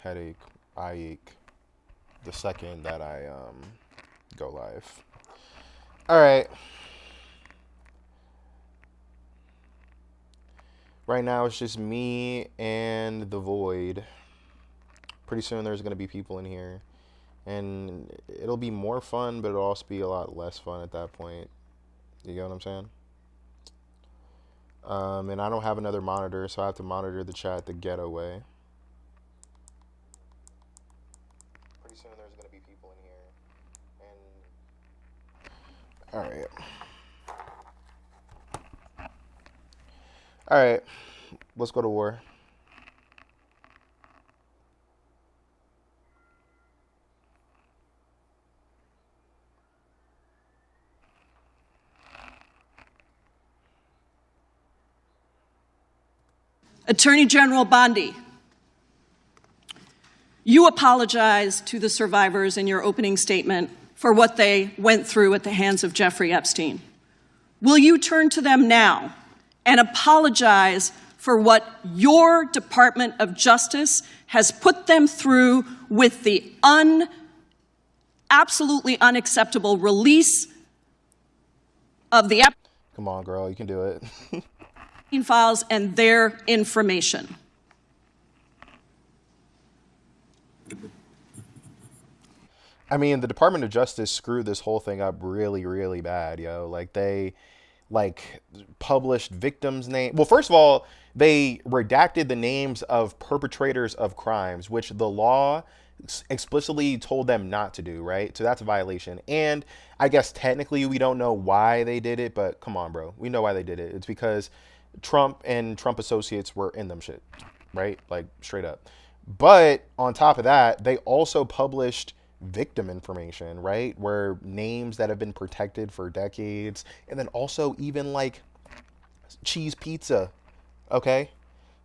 headache, eye ache the second that I go live. All right. Right now it's just me and the void. Pretty soon there's going to be people in here. And it'll be more fun, but it'll also be a lot less fun at that point. You get what I'm saying? And I don't have another monitor, so I have to monitor the chat the ghetto way. Pretty soon there's going to be people in here. And all right, let's go to war. Attorney General Bondi, you apologized to the survivors in your opening statement for what they went through at the hands of Jeffrey Epstein. Will you turn to them now and apologize for what your Department of Justice has put them through with the absolutely unacceptable release of the Epstein Come on, girl, you can do it. files and their information? I mean, the Department of Justice screwed this whole thing up really, really bad, yo. Like, they, published victims' names. Well, first of all, they redacted the names of perpetrators of crimes, which the law explicitly told them not to do, right? So that's a violation. And I guess technically we don't know why they did it, but come on, bro. We know why they did it. It's because Trump and Trump associates were in them shit, right? Like, straight up. But on top of that, they also published victim information, right? Where names that have been protected for decades, and then also even cheese pizza, okay?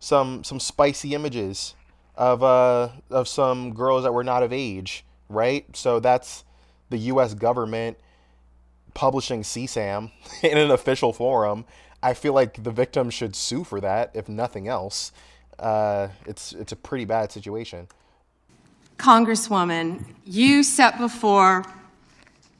Some spicy images of some girls that were not of age, right? So that's the U.S. government publishing CSAM in an official forum. I feel like the victim should sue for that, if nothing else. It's a pretty bad situation. Congresswoman, you sat before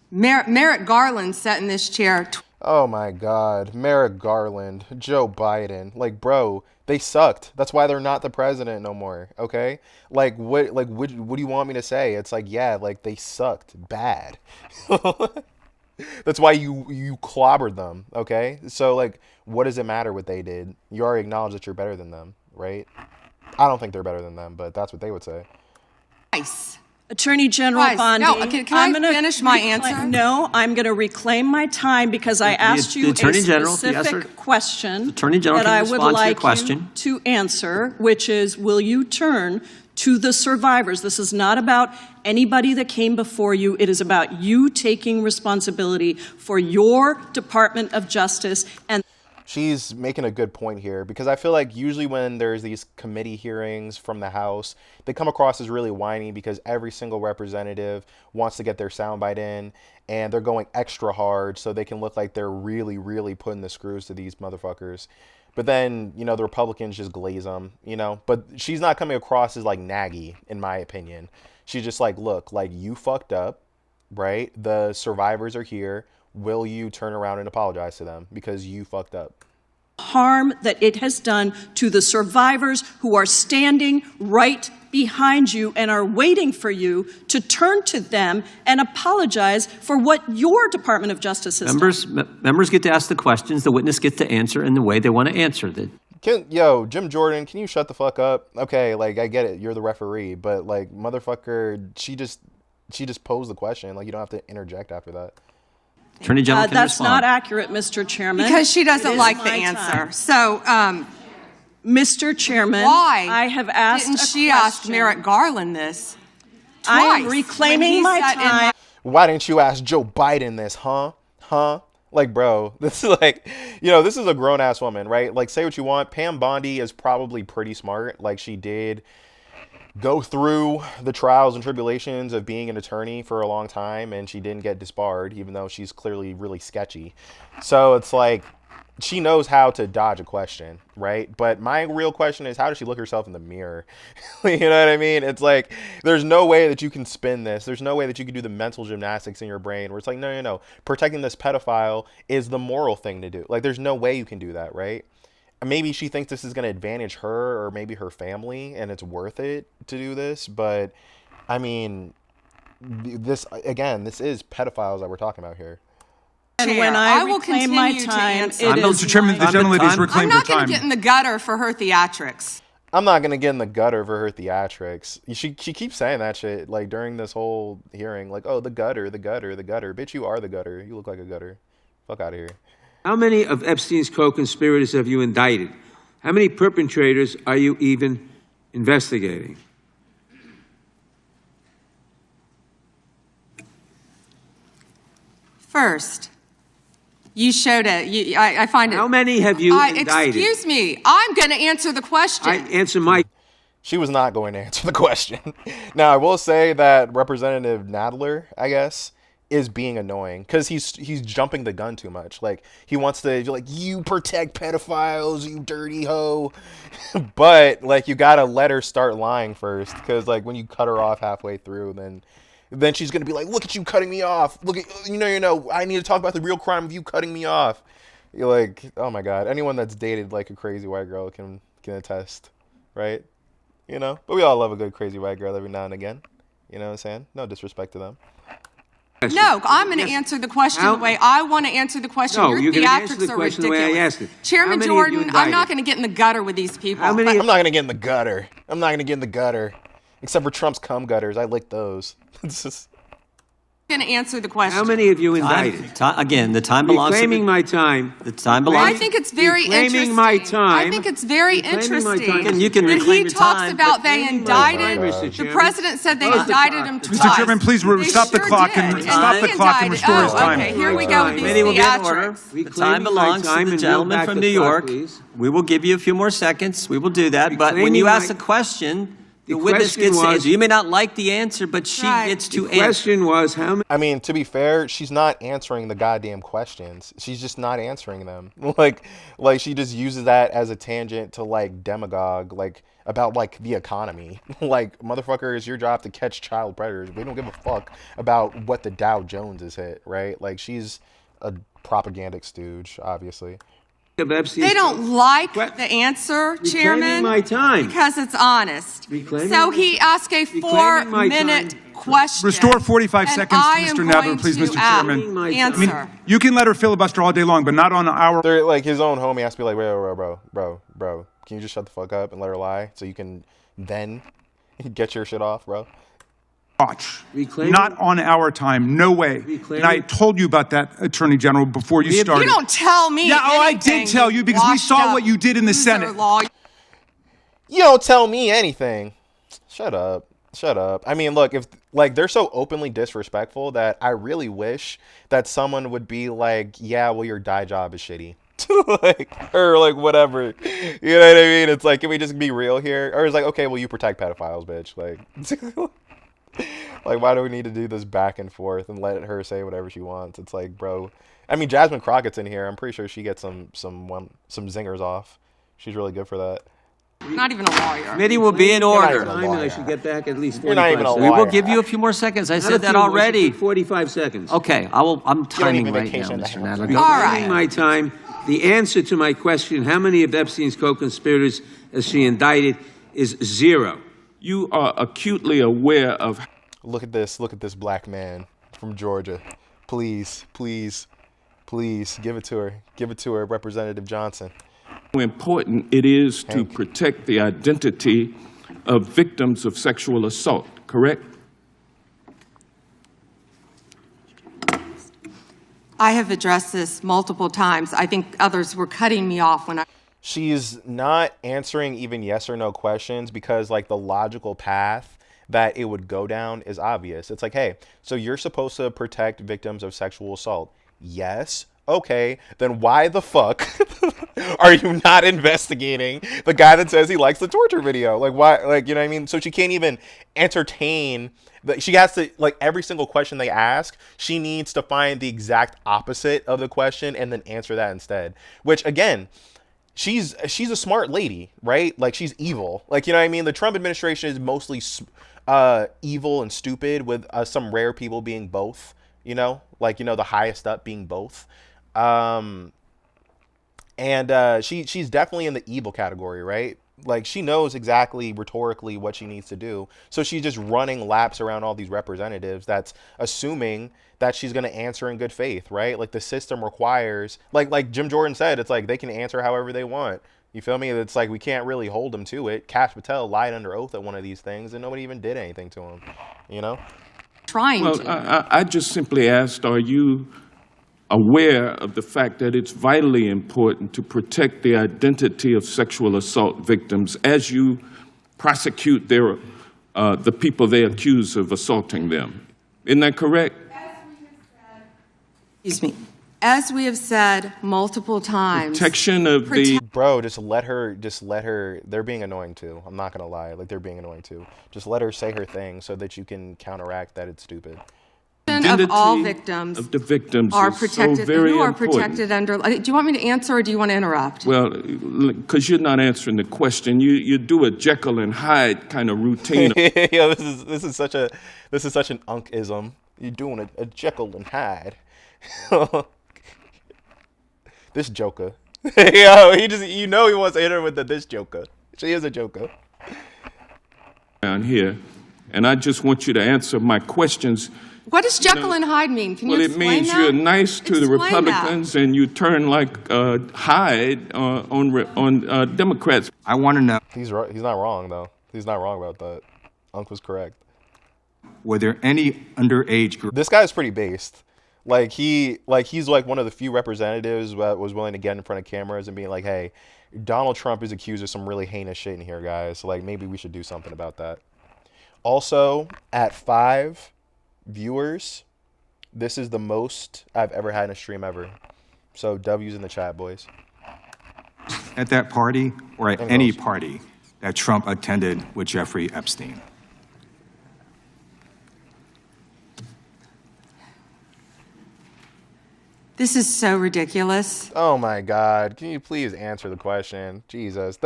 Merrick Garland sat in this chair. Oh my God, Merrick Garland, Joe Biden, bro, they sucked. That's why they're not the president no more. Okay, what do you want me to say? It's yeah, they sucked bad. That's why you clobbered them. Okay, so what does it matter what they did? You already acknowledge that you're better than them, right? I don't think they're better than them, but that's what they would say. Twice. Attorney General Twice. Bondi, No, can I finish my answer? No, I'm going to reclaim my time because I asked you a specific question that I would like you to answer, which is, will you turn to the survivors? This is not about anybody that came before you. It is about you taking responsibility for your Department of Justice. And she's making a good point here, because I feel like usually when there's these committee hearings from the House, they come across as really whiny because every single representative wants to get their soundbite in, and they're going extra hard so they can look like they're really, really putting the screws to these motherfuckers. But then, the Republicans just glaze them, But she's not coming across as naggy, in my opinion. She's just look, you fucked up, right? The survivors are here. Will you turn around and apologize to them because you fucked up? Harm that it has done to the survivors who are standing right behind you and are waiting for you to turn to them and apologize for what your Department of Justice has done. Members get to ask the questions, the witness gets to answer in the way they want to answer. Jim Jordan, can you shut the fuck up? Okay, I get it, you're the referee, but motherfucker, she just posed the question. You don't have to interject after that. Attorney General can that's respond. not accurate, Mr. Chairman. Because she doesn't like the answer. Time. So, Mr. Chairman, why I have asked didn't she ask Merrick Garland this twice? I am reclaiming my time. Why didn't you ask Joe Biden this, huh? Bro, this is this is a grown-ass woman, right? Say what you want. Pam Bondi is probably pretty smart. She did go through the trials and tribulations of being an attorney for a long time, and she didn't get disbarred, even though she's clearly really sketchy. So it's she knows how to dodge a question, right? But my real question is, how does she look herself in the mirror? You know what I mean? It's like, there's no way that you can spin this. There's no way that you can do the mental gymnastics in your brain where it's like, no, no, no. Protecting this pedophile is the moral thing to do. Like, there's no way you can do that, right? Maybe she thinks this is going to advantage her or maybe her family, and it's worth it to do this. But, I mean, this is pedophiles that we're talking about here. And when I reclaim my time, Mr. Chairman, the gentlelady has reclaimed her time. I'm not going to get in the gutter for her theatrics. I'm not going to get in the gutter for her theatrics. She keeps saying that shit, like, during this whole hearing. Like, oh, the gutter, the gutter, the gutter. Bitch, you are the gutter. You look like a gutter. Fuck out of here. How many of Epstein's co-conspirators have you indicted? How many perpetrators are you even investigating? First, you showed it. I find it. How many have you indicted? Excuse me. I'm going to answer the question. Answer my. She was not going to answer the question. Now, I will say that Representative Nadler, I guess, is being annoying because he's jumping the gun too much. Like, he wants to be like, you protect pedophiles, you dirty hoe. But, like, you got to let her start lying first, because, like, when you cut her off halfway through, then she's going to be like, look at you cutting me off. Look at, you know, I need to talk about the real crime of you cutting me off. You're like, oh my God. Anyone that's dated like a crazy white girl can attest, right? You know, but we all love a good crazy white girl every now and again. You know what I'm saying? No disrespect to them. No, I'm going to answer the question the way I want to answer the question. No, Your you're going to answer theatrics the are question ridiculous. the way I asked it. Chairman Jordan, I'm not going to get in the gutter with these people. I'm not going to get in the gutter. I'm not going to get in the gutter. Except for Trump's cum gutters. I lick those. It's just... going to answer the question. How many have you indicted? Again, the time belongs to Reclaiming my time. The time belongs. I think it's very Reclaiming interesting. my time. I think it's very Reclaiming my interesting. time. You can that reclaim he your talks time, about but- they indicted. The president said they Close the indicted clock. him Mr. twice. Chairman, please They stop the sure clock did. and stop the he clock and indicted- restore his time. Okay, here we go with these Committee will be in order. theatrics. The time belongs to the gentleman from New York. We will give you a few more seconds. We will do that. But when you ask a question, the witness gets to answer. You may not like the answer, but she gets to answer. The question was how many. I mean, to be fair, she's not answering the goddamn questions. She's just not answering them. Like she just uses that as a tangent to, like, demagogue, like, about, like, the economy. Like, motherfucker, it's your job to catch child predators. We don't give a fuck about what the Dow Jones has hit, right? Like, she's a propagandic stooge, obviously. They don't like the answer, Chairman, my time. because it's honest. Reclaiming So he asked a Reclaiming my 4-minute time. question. Restore 45 and seconds to I am Mr. Nadler, going please, to Mr. Chairman. Answer. I mean, you can let her filibuster all day long, but not on our. They're like, his own homie has to be like, bro, can you just shut the fuck up and let her lie so you can then get your shit off, bro? Watch. Reclaiming- Not on our time. No way. Reclaiming- And I told you about that, Attorney General, before you started. You don't tell me. Yeah, I anything, did tell you because we washed saw up what you did in the loser Senate. law. You don't tell me anything. Shut up. I mean, look, if, like, they're so openly disrespectful that I really wish that someone would be like, yeah, well, your dye job is shitty. Like, or like whatever. You know what I mean? It's like, can we just be real here? Or it's like, okay, well, you protect pedophiles, bitch. Like, like, why do we need to do this back and forth and let her say whatever she wants? It's like, bro. I mean, Jasmine Crockett's in here. I'm pretty sure she gets some zingers off. She's really good for that. Not even a lawyer. Committee will be in order. Not even a I should get back at least 45 You're not even a seconds. We will liar. give you a few more seconds. I Not a said that few, already. 45 seconds. Okay, I'm timing even right now, vacation Mr. to Nadler. have. Go. All Reclaiming right. my time. The answer to my question, how many of Epstein's co-conspirators has she indicted, is 0. You are acutely aware of Look at this black man from Georgia. Please, give it to her, Representative Johnson. how important it is to protect the identity of victims of sexual assault, correct? I have addressed this multiple times. I think others were cutting me off when I. She's not answering even yes or no questions because, like, the logical path that it would go down is obvious. It's like, hey, so you're supposed to protect victims of sexual assault. Yes. okay, then why the fuck are you not investigating the guy that says he likes the torture video? Like, why? Like, you know what I mean? So she can't even entertain. She has to, like, every single question they ask, she needs to find the exact opposite of the question and then answer that instead. Which, again, she's a smart lady, right? Like, she's evil. Like, you know what I mean? The Trump administration is mostly evil and stupid, with some rare people being both, you know? Like, you know, the highest up being both. And she's definitely in the evil category, right? Like, she knows exactly rhetorically what she needs to do. So she's just running laps around all these representatives, that's assuming that she's going to answer in good faith, right? Like, the system requires, like Jim Jordan said, it's like they can answer however they want. You feel me? It's like we can't really hold them to it. Kash Patel lied under oath at one of these things, and nobody even did anything to him, you know? I just simply asked, are you aware of the fact that it's vitally important to protect the identity of sexual assault victims as you prosecute the people they accuse of assaulting them? Isn't that correct? Excuse me. As we have said multiple times. Protection of the... Bro, just let her, they're being annoying too. I'm not going to lie. Like, they're being annoying too. Just let her say her thing so that you can counteract that it's stupid. Of all victims, of the victims are is protected. So very who are important. protected under? Do you want me to answer, or do you want to interrupt? Well, because you're not answering the question. You do a Jekyll and Hyde kind of routine. Yeah, this is such an unkism. You're doing a Jekyll and Hyde. This joker. Yo, he just, you know, he wants to hit her with this joker. She is a joker. Down here, and I just want you to answer my questions. What does Jekyll and Hyde mean? Can you explain that? Well, it means you're nice to the Explain Republicans and you turn like Hyde on Democrats. I want to know, He's right. He's not wrong though. He's not wrong about that. Unc was correct. were there any underage girls? This guy's pretty based. He's like one of the few representatives that was willing to get in front of cameras and being like, hey, Donald Trump is accused of some really heinous shit in here, guys. So, like, maybe we should do something about that. Also, at 5 viewers, this is the most I've ever had in a stream ever. So W's in the chat, boys. At that party, or at any party that Trump attended with Jeffrey Epstein? This is so ridiculous. Oh my God. Can you please answer the question? Jesus.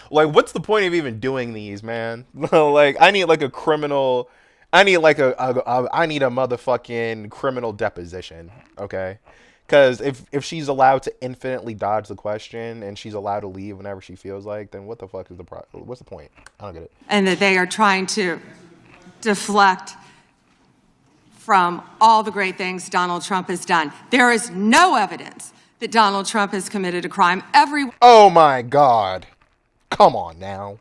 What's the point of even doing these, man? Like, I need like a criminal, I need a motherfucking criminal deposition, okay? Because if she's allowed to infinitely dodge the question and she's allowed to leave whenever she feels like, then what the fuck is what's the point? I don't get it. And that they are trying to deflect from all the great things Donald Trump has done. There is no evidence that Donald Trump has committed a crime. Oh my God. Come on now.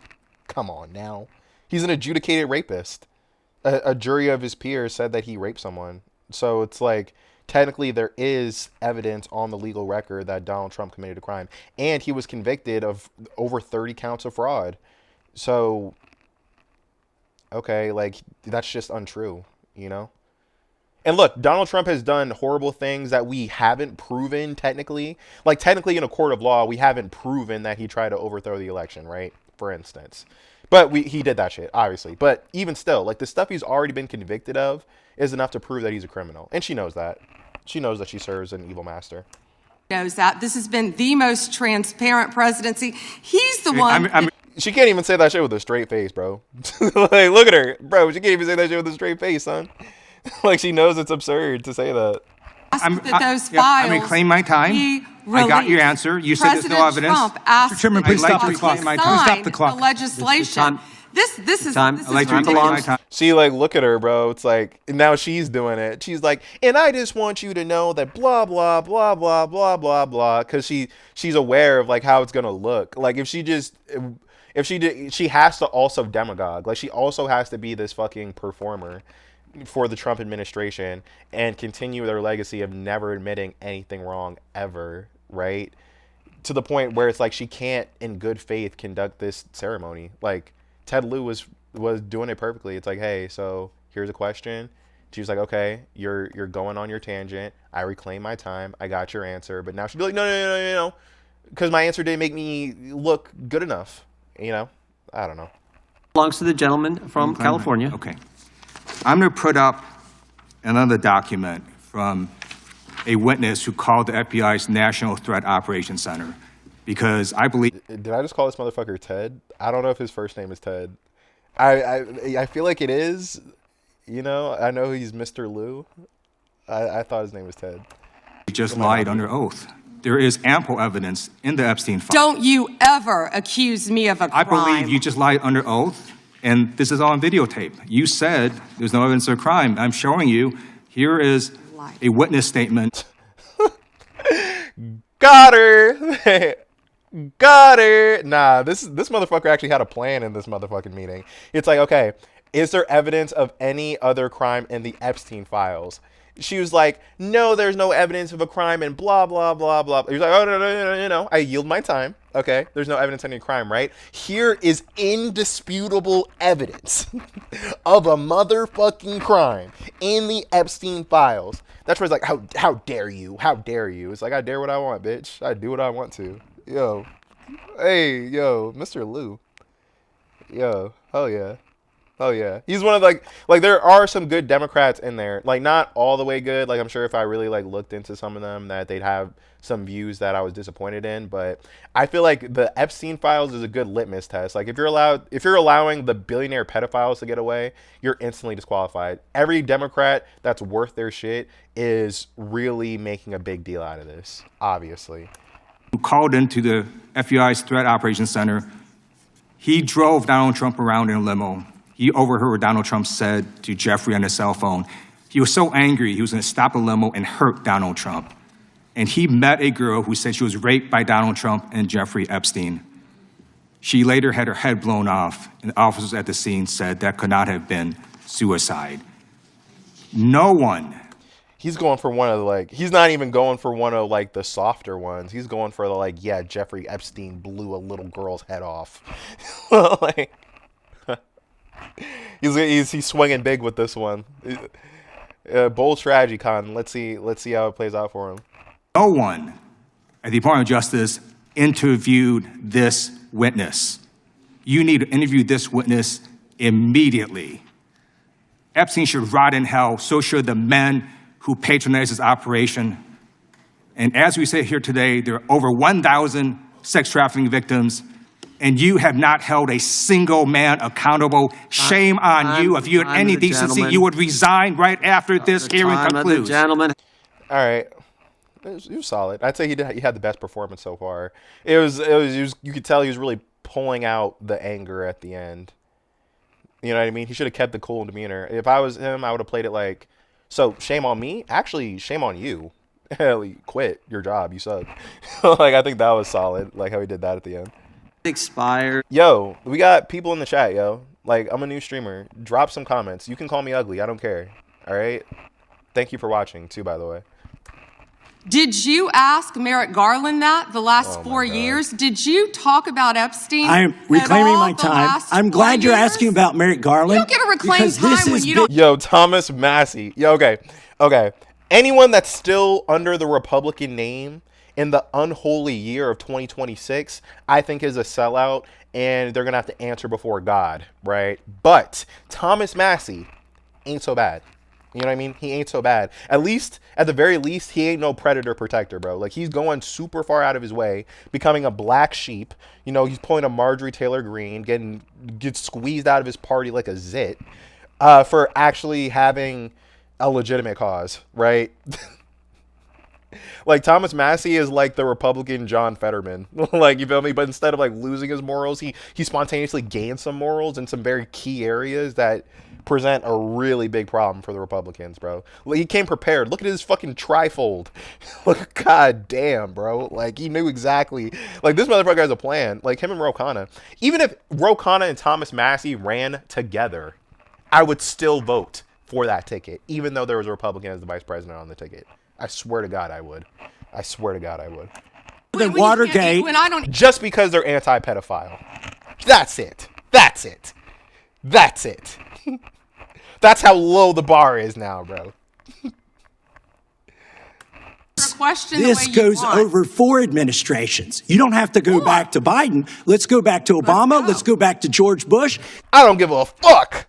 Come on now. He's an adjudicated rapist. A jury of his peers said that he raped someone. So it's like, technically there is evidence on the legal record that Donald Trump committed a crime. And he was convicted of over 30 counts of fraud. So, okay, like, that's just untrue, you know? And look, Donald Trump has done horrible things that we haven't proven technically. Like, technically in a court of law, we haven't proven that he tried to overthrow the election, right? For instance. But he did that shit, obviously. But even still, like, the stuff he's already been convicted of is enough to prove that he's a criminal. And she knows that. She knows that she serves an evil master. Knows that. This has been the most transparent presidency. He's the one. She can't even say that shit with a straight face, bro. Like, look at her. Bro, she can't even say that shit with a straight face, son. Like, she knows it's absurd to say that. I'm going to claim my time. I got your answer. You said there's no evidence. Trump asked Mr. Chairman, please stop the clock. Stop the clock. The legislation. This is ridiculous. See, like, look at her, bro. It's like, now she's doing it. She's like, and I just want you to know that blah, blah, blah, blah, blah, blah, blah. Because she's aware of, like, how it's going to look. Like, she has to also demagogue. Like, she also has to be this fucking performer for the Trump administration and continue their legacy of never admitting anything wrong ever, right? To the point where it's like she can't, in good faith, conduct this ceremony. Like, Ted Lieu was doing it perfectly. It's like, hey, so here's a question. She was like, okay, you're going on your tangent. I reclaim my time. I got your answer. But now she'd be like, no, because my answer didn't make me look good enough. You know, I don't know. Belongs to the gentleman from California. Okay. I'm going to put up another document from a witness who called the FBI's National Threat Operations Center because I believe... Did I just call this motherfucker Ted? I don't know if his first name is Ted. I feel like it is. You know, I know he's Mr. Lou. I thought his name was Ted. He just lied under oath. There is ample evidence in the Epstein file. Don't you ever accuse me of a crime. I believe you just lied under oath, and this is all on videotape. You said there's no evidence of a crime. I'm showing you. Here is a witness statement. Got her. Got her. Nah, this motherfucker actually had a plan in this motherfucking meeting. It's like, okay, is there evidence of any other crime in the Epstein files? She was like, no, there's no evidence of a crime and blah, blah, blah, blah. He was like, oh, no. I yield my time. Okay, there's no evidence of any crime, right? Here is indisputable evidence of a motherfucking crime in the Epstein files. That's where it's like, how dare you? How dare you? It's like, I dare what I want, bitch. I do what I want to. Yo. Hey, yo, Mr. Lou. Yo, hell yeah. Oh yeah, he's one of like there are some good Democrats in there, like not all the way good. Like I'm sure if I really like looked into some of them, that they'd have some views that I was disappointed in. But I feel like the Epstein files is a good litmus test. Like if you're allowing the billionaire pedophiles to get away, you're instantly disqualified. Every Democrat that's worth their shit is really making a big deal out of this. Obviously, Who called into the FBI's Threat Operations Center. He drove Donald Trump around in a limo. He overheard what Donald Trump said to Jeffrey on his cell phone. He was so angry, he was going to stop a limo and hurt Donald Trump. And he met a girl who said she was raped by Donald Trump and Jeffrey Epstein. She later had her head blown off, and officers at the scene said that could not have been suicide. No one. He's going for one of the, he's not even going for one of the softer ones. He's going for the yeah, Jeffrey Epstein blew a little girl's head off. He's swinging big with this one. Bold strategy, Con. Let's see how it plays out for him. No one at the Department of Justice interviewed this witness. You need to interview this witness immediately. Epstein should rot in hell. So should the men who patronized his operation. And as we sit here today, there are over 1,000 sex trafficking victims. And you have not held a single man accountable. Shame on you. If you had any decency, you would resign right afher this hearing concludes. Gentlemen. All right. He was solid. I'd say he had the best performance so far. It was you could tell he was really pulling out the anger at the end. You know what I mean? He should have kept the cool demeanor. If I was him, I would have played it so shame on me? Actually, shame on you. Quit your job. You suck. I think that was solid, how he did that at the end. Expired. Yo, we got people in the chat, yo. I'm a new streamer. Drop some comments. You can call me ugly. I don't care. All right? Thank you for watching, too, by the way. Did you ask Merrick Garland that the last 4 years? Did you talk about Epstein? I'm reclaiming my time. I'm glad you're asking about Merrick Garland. You don't get to reclaim time when you don't. Yo, Thomas Massey. Yo, okay. Anyone that's still under the Republican name in the unholy year of 2026, I think is a sellout, and they're going to have to answer before God, right? But Thomas Massey ain't so bad. You know what I mean? He ain't so bad. At the very least, he ain't no predator protector, bro. He's going super far out of his way, becoming a black sheep. He's pulling a Marjorie Taylor Greene, gets squeezed out of his party like a zit, for actually having a legitimate cause, right? Thomas Massey is the Republican John Fetterman. You feel me? But instead of losing his morals, he spontaneously gained some morals in some very key areas that present a really big problem for the Republicans, bro. He came prepared. Look at his fucking trifold. God damn, bro. He knew exactly. This motherfucker has a plan. Him and Ro Khanna. Even if Ro Khanna and Thomas Massey ran together, I would still vote for that ticket, even though there was a Republican as the vice president on the ticket. I swear to God I would. The Watergate. Just because they're anti-pedophile. That's it. That's how low the bar is now, bro. This goes over 4 administrations. You don't have to go back to Biden. Let's go back to Obama. Let's go back to George Bush. I don't give a fuck.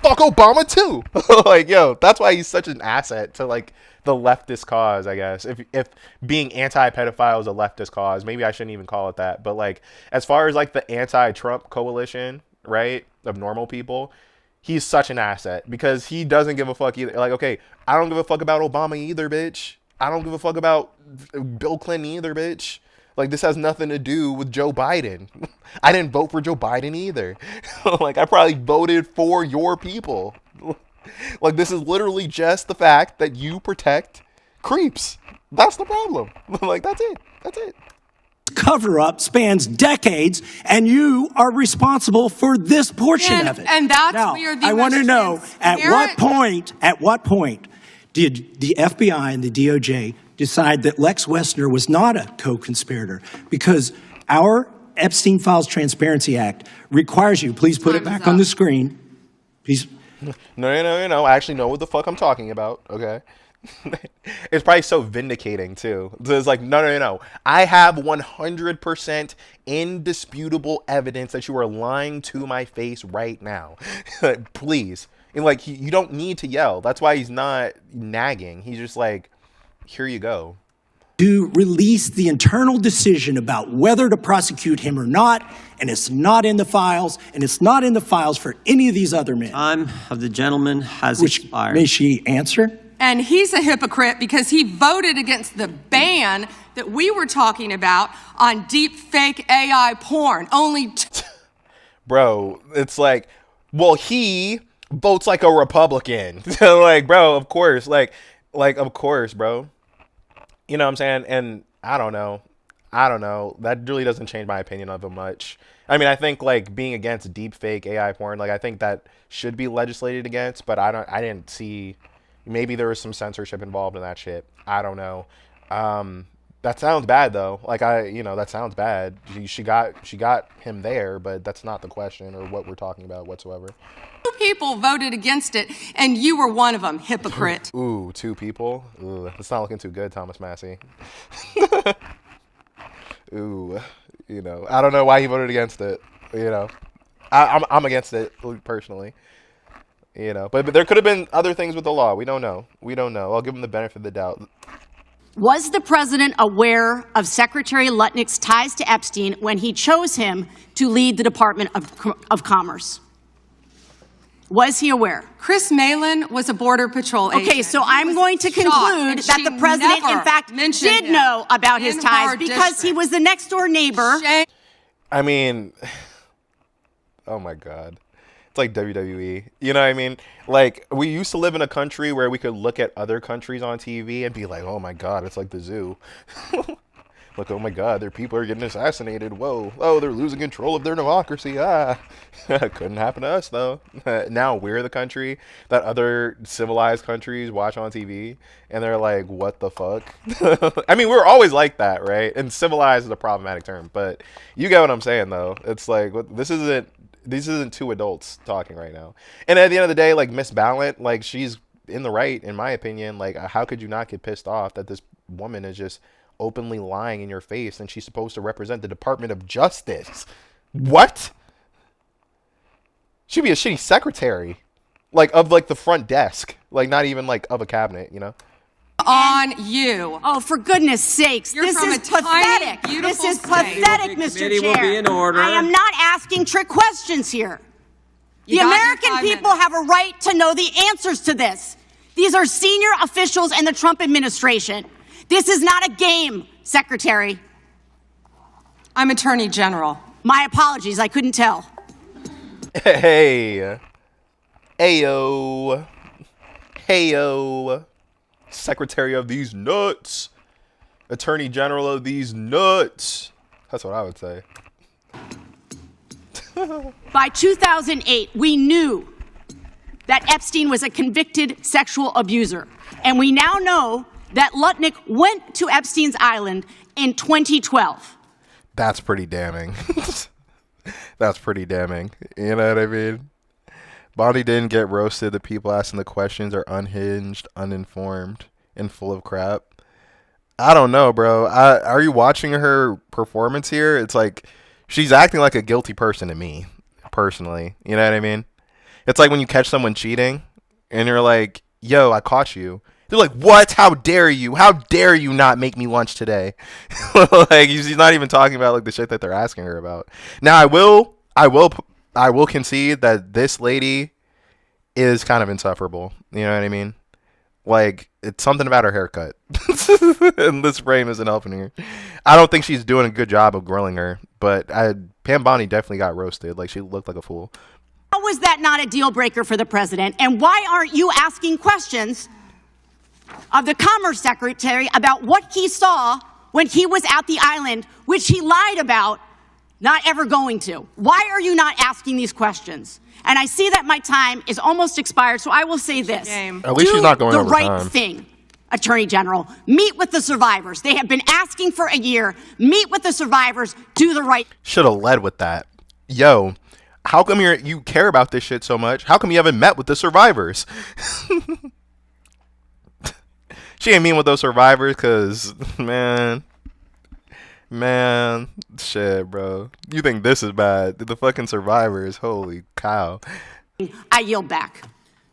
Fuck Obama too. Like, yo, that's why he's such an asset to like the leftist cause, I guess. If being anti-pedophile is a leftist cause, maybe I shouldn't even call it that. But like, as far as like the anti-Trump coalition, right, of normal people, he's such an asset because he doesn't give a fuck either. Like, okay, I don't give a fuck about Obama either, bitch. I don't give a fuck about Bill Clinton either, bitch. Like, this has nothing to do with Joe Biden. I didn't vote for Joe Biden either. Like, I probably voted for your people. Like, this is literally just the fact that you protect creeps. That's the problem. Like, that's it. That's it. Cover-up spans decades, and you are responsible for this portion of it. And that's now, where the I want to know, at what point did the FBI and the DOJ decide that Lex Wessner was not a co-conspirator? Because our Epstein Files Transparency Act requires you, please put it back on the screen. Please. No. I actually know what the fuck I'm talking about, okay? It's probably so vindicating, too. It's like, no. I have 100% indisputable evidence that you are lying to my face right now. Please. And like, you don't need to yell. That's why he's not nagging. He's just like, here you go. To release the internal decision about whether to prosecute him or not, and it's not in the files, and it's not in the files for any of these other men. Time of the gentleman has expired. May she answer? And he's a hypocrite because he voted against the ban that we were talking about on deep fake AI porn. Bro, it's like, well, he votes like a Republican. Like, bro, of course. Like, of course, bro. You know what I'm saying? And I don't know. That really doesn't change my opinion of him much. I mean, I think like being against deep fake AI porn, like I think that should be legislated against, but I didn't see, maybe there was some censorship involved in that shit. I don't know. That sounds bad though. Like that sounds bad. She got him there, but that's not the question or what we're talking about whatsoever. 2 people voted against it, and you were one of them, hypocrite. Ooh, 2 people? Ooh, it's not looking too good, Thomas Massey. Ooh, I don't know why he voted against it. I'm against it personally. But there could have been other things with the law. We don't know. I'll give him the benefit of the doubt. Was the president aware of Secretary Lutnick's ties to Epstein when he chose him to lead the Department of Commerce? Was he aware? Chris Malin was a Border Patrol agent. Okay, so I'm going to conclude that the president, in fact, did know about his ties because he was the next-door neighbor. I mean, oh my God. It's like WWE. You know what I mean? Like, we used to live in a country where we could look at other countries on TV and be like, oh my God, it's like the zoo. Like, oh my God, their people are getting assassinated. Whoa. Oh, they're losing control of their democracy. Couldn't happen to us, though. Now we're the country that other civilized countries watch on TV, and they're like, what the fuck? I mean, we're always like that, right? And civilized is a problematic term, but you get what I'm saying, though. It's like, this isn't 2 adults talking right now. And at the end of the day, like, Miss Ballant, like, she's in the right, in my opinion. Like, how could you not get pissed off that this woman is just openly lying in your face and she's supposed to represent the Department of Justice? What? She'd be a shitty secretary, like, of like the front desk, like not even like of a cabinet, On you. Oh, for goodness sakes, this is pathetic. This is pathetic, Mr. Chair. Will be in order. I am not asking trick questions here. The American people have a right to know the answers to this. These are senior officials in the Trump administration. This is not a game, Secretary. I'm Attorney General. My apologies, I couldn't tell. Hey. Ayo. Heyo. Secretary of these nuts. Attorney General of these nuts. That's what I would say. By 2008, we knew that Epstein was a convicted sexual abuser. And we now know that Lutnick went to Epstein's Island in 2012. That's pretty damning. That's pretty damning. You know what I mean? Bondi didn't get roasted. The people asking the questions are unhinged, uninformed, and full of crap. I don't know, bro. Are you watching her performance here? It's like she's acting like a guilty person to me, personally. You know what I mean? It's like when you catch someone cheating and you're like, yo, I caught you. They're like, what? How dare you? How dare you not make me lunch today? Like, she's not even talking about like the shit that they're asking her about. Now, I will concede that this lady is kind of insufferable. You know what I mean? Like, it's something about her haircut. And this frame isn't helping her. I don't think she's doing a good job of grilling her, but Pam Bondi definitely got roasted. Like, she looked like a fool. How was that not a deal breaker for the president? And why aren't you asking questions of the Commerce Secretary about what he saw when he was at the island, which he lied about not ever going to? Why are you not asking these questions? And I see that my time is almost expired, so I will say this. At least she's not going over time. Do the right thing, Attorney General. Meet with the survivors. They have been asking for a year. Meet with the survivors. Do the right. Should have led with that. Yo, how come you care about this shit so much? How come you haven't met with the survivors? She ain't mean with those survivors because, man, shit, bro. You think this is bad? The fucking survivors, holy cow. I yield back.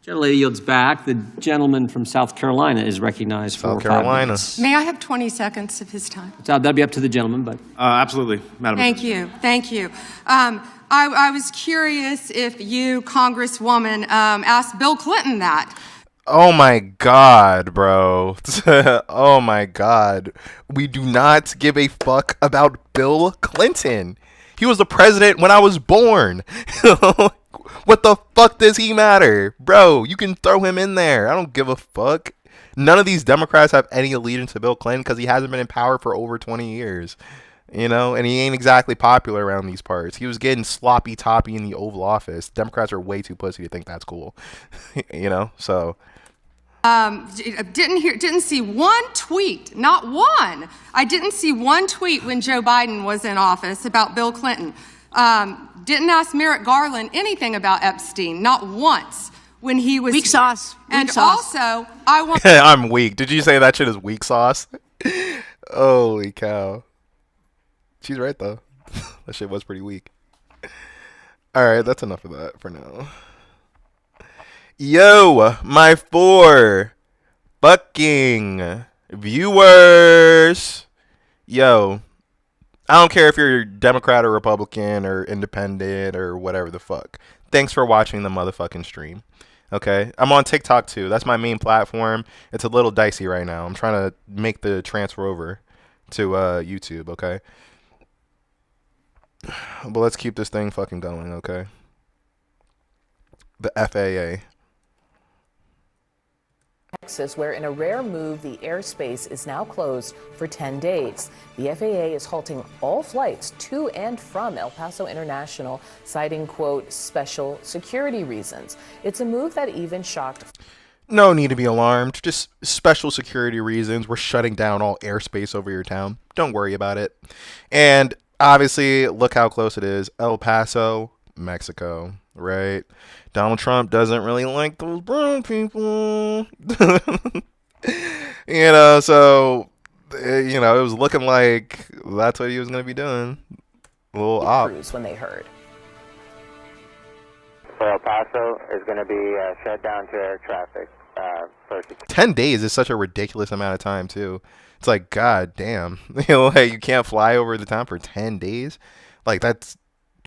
Gentlelady yields back. The gentleman from South Carolina is recognized for 5 minutes. May I have 20 seconds of his time? So that'd be up to the gentleman, but. Absolutely, Madam Thank you. Thank you. I was curious if you, Congresswoman, asked Bill Clinton that. Oh my God, bro. Oh my God. We do not give a fuck about Bill Clinton. He was the president when I was born. What the fuck does he matter? Bro, you can throw him in there. I don't give a fuck. None of these Democrats have any allegiance to Bill Clinton because he hasn't been in power for over 20 years. You know, and he ain't exactly popular around these parts. He was getting sloppy toppy in the Oval Office. Democrats are way too pussy to think that's cool. You know, so. Didn't see one tweet, not one. I didn't see one tweet when Joe Biden was in office about Bill Clinton. Didn't ask Merrick Garland anything about Epstein, not once when he was. Weak sauce. And sauce. also, I want. I'm weak. Did you say that shit is weak sauce? Holy cow. She's right though. That shit was pretty weak. All right, that's enough of that for now. Yo, my 4 fucking viewers. Yo, I don't care if you're Democrat or Republican or independent or whatever the fuck. Thanks for watching the motherfucking stream. Okay, I'm on TikTok too. That's my main platform. It's a little dicey right now. I'm trying to make the transfer over to YouTube. Okay, but let's keep this thing fucking going. Okay, the FAA. Texas, where in a rare move, the airspace is now closed for 10 days. The FAA is halting all flights to and from El Paso International, citing, quote, special security reasons. It's a move that even shocked. No need to be alarmed. Just special security reasons. We're shutting down all airspace over your town. Don't worry about it. And obviously, look how close it is. El Paso, Mexico, right? Donald Trump doesn't really like those brown people. You know, so, you know, it was looking like that's what he was going to be doing. A little op. When they heard. For El Paso is going to be shut down to air traffic. 10 days is such a ridiculous amount of time, too. It's like, God damn. You know, like, you can't fly over the town for 10 days? Like, that's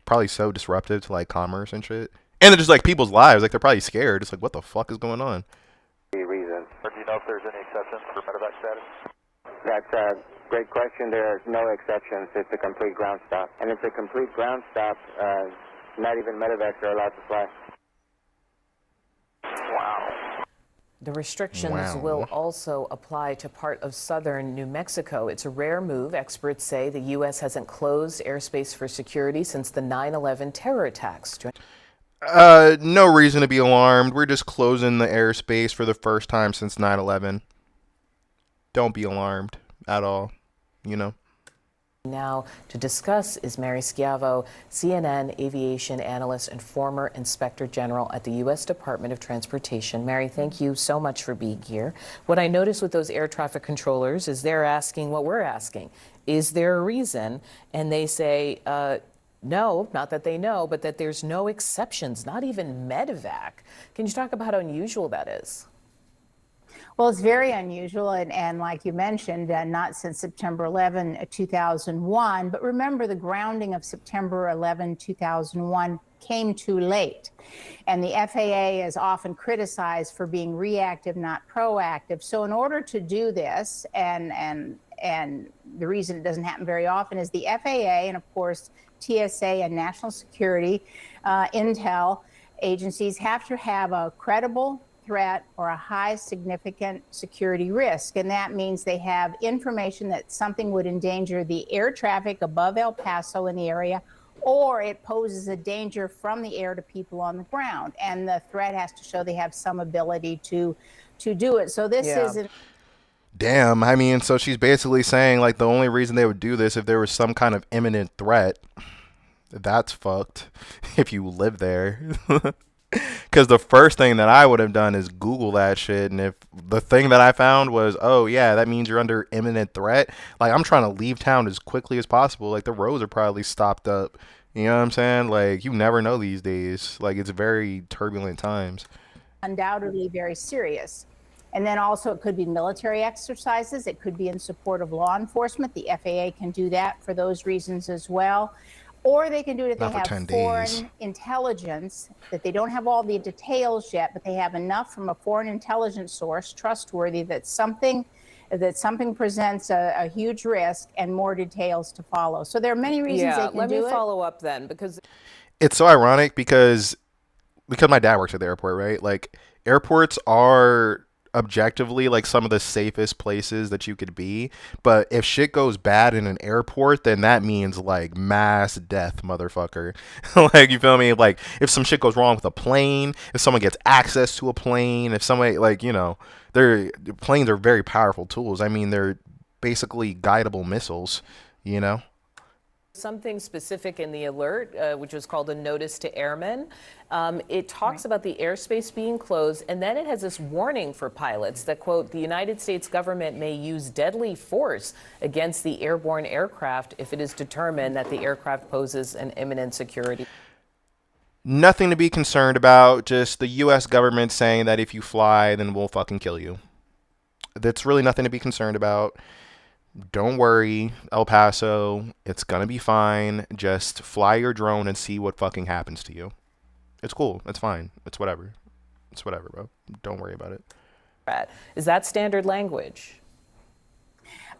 probably so disruptive to, like, commerce and shit. And it's just, like, people's lives. Like, they're probably scared. It's like, what the fuck is going on? Reasons. Do you know if there's any exceptions for medevac status? That's a great question. There are no exceptions. It's a complete ground stop. And it's a complete ground stop. Not even medevacs are allowed to fly. Wow. The restrictions will also apply to part of southern New Mexico. It's a rare move. Experts say the U.S. hasn't closed airspace for security since the 9/11 terror attacks. No reason to be alarmed. We're just closing the airspace for the first time since 9/11. Don't be alarmed at all, you know. Now to discuss is Mary Schiavo, CNN aviation analyst and former Inspector General at the U.S. Department of Transportation. Mary, thank you so much for being here. What I noticed with those air traffic controllers is they're asking what we're asking. Is there a reason? And they say, no, not that they know, but that there's no exceptions, not even medevac. Can you talk about how unusual that is? Well, it's very unusual, and like you mentioned, not since September 11, 2001. But remember, the grounding of September 11, 2001 came too late. And the FAA is often criticized for being reactive, not proactive. So in order to do this, and the reason it doesn't happen very often is the FAA and, of course, TSA and national security, intel agencies have to have a credible threat or a high significant security risk. And that means they have information that something would endanger the air traffic above El Paso in the area, or it poses a danger from the air to people on the ground. And the threat has to show they have some ability to do it. So this is Damn, I mean, so she's basically saying like the only reason they would do this if there was some kind of imminent threat. That's fucked if you live there. Because the first thing that I would have done is Google that shit. And if the thing that I found was, oh, yeah, that means you're under imminent threat. Like, I'm trying to leave town as quickly as possible. Like, the roads are probably stopped up. You know what I'm saying? Like, you never know these days. Like, it's very turbulent times. Undoubtedly very serious. And then also it could be military exercises. It could be in support of law enforcement. The FAA can do that for those reasons as well. Or they can do it if they have foreign intelligence, that they don't have all the details yet, but they have enough from a foreign intelligence source, trustworthy, that something presents a huge risk and more details to follow. So there are many reasons they can do it. Let me follow up then, because it's so ironic because my dad works at the airport, right? Like, airports are objectively like some of the safest places that you could be, but if shit goes bad in an airport, then that means like mass death, motherfucker. Like, you feel me? Like, if some shit goes wrong with a plane, if someone gets access to a plane, if somebody, like, you know, planes are very powerful tools. I mean, they're basically guidable missiles, you know. Something specific in the alert, which was called a notice to airmen. It talks about the airspace being closed, and then it has this warning for pilots that, quote, the United States government may use deadly force against the airborne aircraft if it is determined that the aircraft poses an imminent security. Nothing to be concerned about, just the U.S. government saying that if you fly, then we'll fucking kill you. That's really nothing to be concerned about. Don't worry, El Paso, it's gonna be fine. Just fly your drone and see what fucking happens to you. It's cool. It's fine. It's whatever. It's whatever, bro. Don't worry about it. Is that standard language?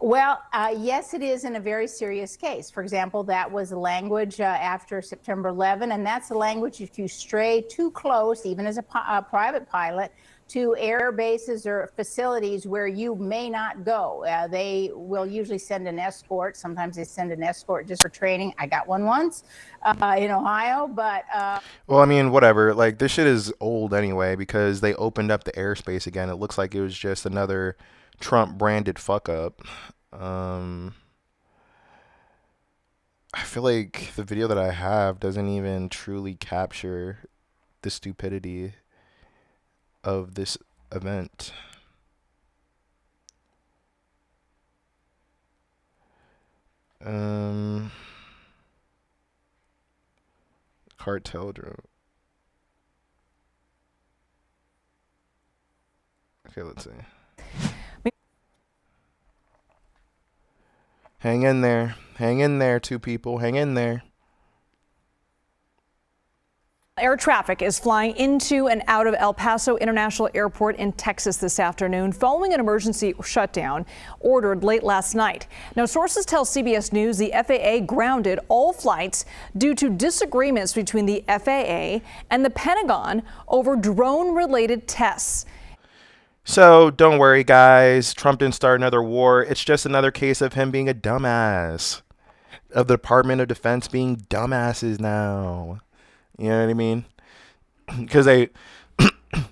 Well, yes, it is in a very serious case. For example, that was the language after September 11, and that's the language if you stray too close, even as a private pilot, to air bases or facilities where you may not go. They will usually send an escort. Sometimes they send an escort just for training. I got one once in Ohio, but... Well, I mean, whatever. Like, this shit is old anyway because they opened up the airspace again. It looks like it was just another Trump-branded fuck-up. I feel like the video that I have doesn't even truly capture the stupidity of this event. Cartel drone. Okay, let's see. Hang in there. Hang in there, two people. Hang in there. Air traffic is flying into and out of El Paso International Airport in Texas this afternoon following an emergency shutdown ordered late last night. Now, sources tell CBS News the FAA grounded all flights due to disagreements between the FAA and the Pentagon over drone-related tests. So don't worry, guys. Trump didn't start another war. It's just another case of him being a dumbass. Of the Department of Defense being dumbasses now. You know what I mean? Because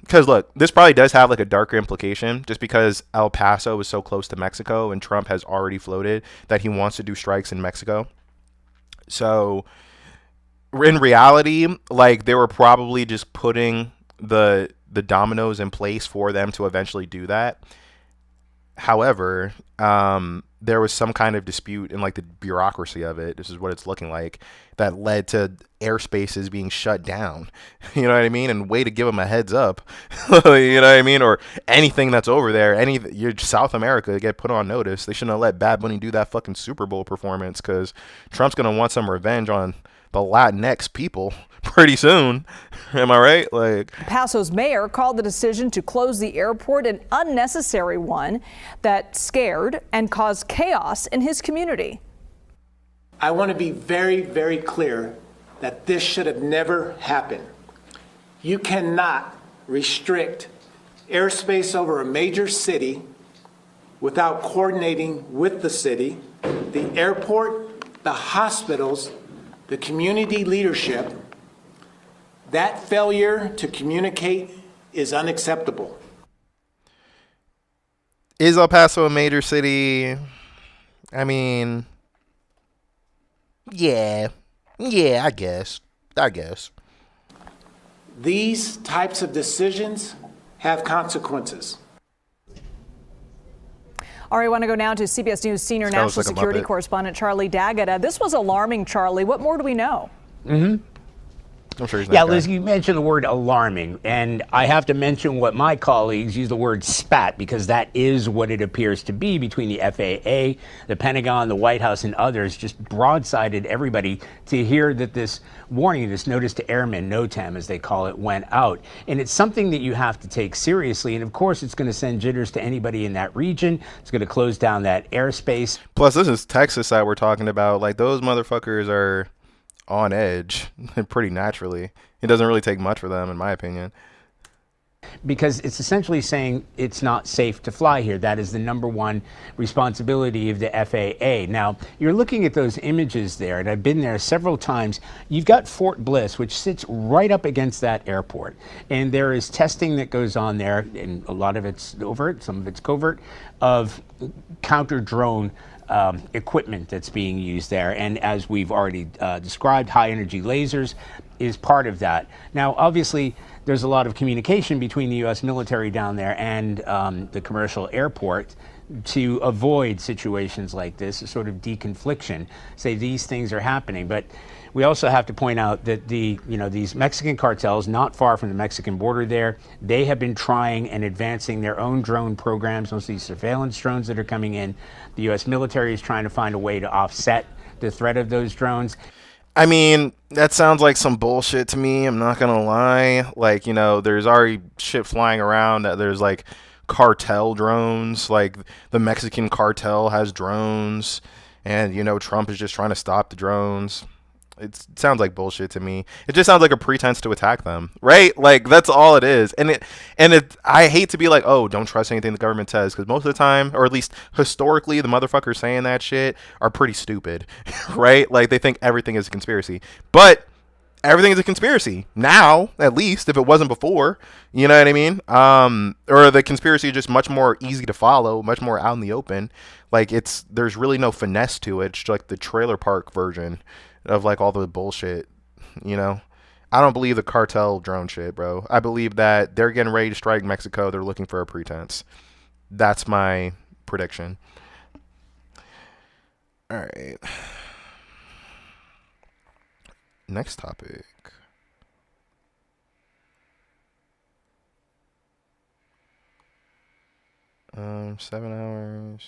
because look, this probably does have like a darker implication just because El Paso is so close to Mexico and Trump has already floated that he wants to do strikes in Mexico. So in reality, like they were probably just putting the dominoes in place for them to eventually do that. However, there was some kind of dispute in like the bureaucracy of it. This is what it's looking like, that led to airspaces being shut down. You know what I mean? And way to give them a heads up. You know what I mean? Or anything that's over there, your South America get put on notice. They shouldn't have let Bad Bunny do that fucking Super Bowl performance because Trump's gonna want some revenge on the Latinx people pretty soon. Am I right? Like, Paso's mayor called the decision to close the airport an unnecessary one that scared and caused chaos in his community. I want to be very, very clear that this should have never happened. You cannot restrict airspace over a major city without coordinating with the city, the airport, the hospitals, the community leadership. That failure to communicate is unacceptable. Is El Paso a major city? I mean, yeah, I guess. These types of decisions have consequences. All right, I want to go now to CBS News senior national security correspondent Charlie Daggett. This was alarming, Charlie. What more do we know? I'm sure he's yeah, Liz, you mentioned the word alarming, and I have to mention what my colleagues use the word spat, because that is what it appears to be between the FAA, the Pentagon, the White House, and others, just broadsided everybody to hear that this warning, this notice to airmen, NOTAM as they call it, went out. And it's something that you have to take seriously, and of course it's going to send jitters to anybody in that region. It's going to close down that airspace. Plus, this is Texas that we're talking about. Like, those motherfuckers are on edge pretty naturally. It doesn't really take much for them, in my opinion. Because it's essentially saying it's not safe to fly here. That is the #1 responsibility of the FAA. Now, you're looking at those images there, and I've been there several times. You've got Fort Bliss, which sits right up against that airport. And there is testing that goes on there, and a lot of it's overt, some of it's covert, of counter-drone equipment that's being used there. And as we've already described, high energy lasers is part of that. Now, obviously, there's a lot of communication between the U.S. military down there and the commercial airport to avoid situations like this, a sort of deconfliction, say these things are happening. But we also have to point out that these Mexican cartels, not far from the Mexican border there, they have been trying and advancing their own drone programs, most of these surveillance drones that are coming in. The U.S. military is trying to find a way to offset the threat of those drones. I mean, that sounds like some bullshit to me. I'm not going to lie. Like, there's already shit flying around that there's like cartel drones. Like, the Mexican cartel has drones, and, Trump is just trying to stop the drones. It sounds like bullshit to me. It just sounds like a pretense to attack them, right? Like, that's all it is. And I hate to be like, oh, don't trust anything the government says, because most of the time, or at least historically, the motherfuckers saying that shit are pretty stupid, right? Like, they think everything is a conspiracy. But everything is a conspiracy now, at least, if it wasn't before. You know what I mean? Or the conspiracy is just much more easy to follow, much more out in the open. Like, there's really no finesse to it. It's like the trailer park version of like all the bullshit. I don't believe the cartel drone shit, bro. I believe that they're getting ready to strike Mexico. They're looking for a pretense. That's my prediction. All right. Next topic. Um, 7 hours.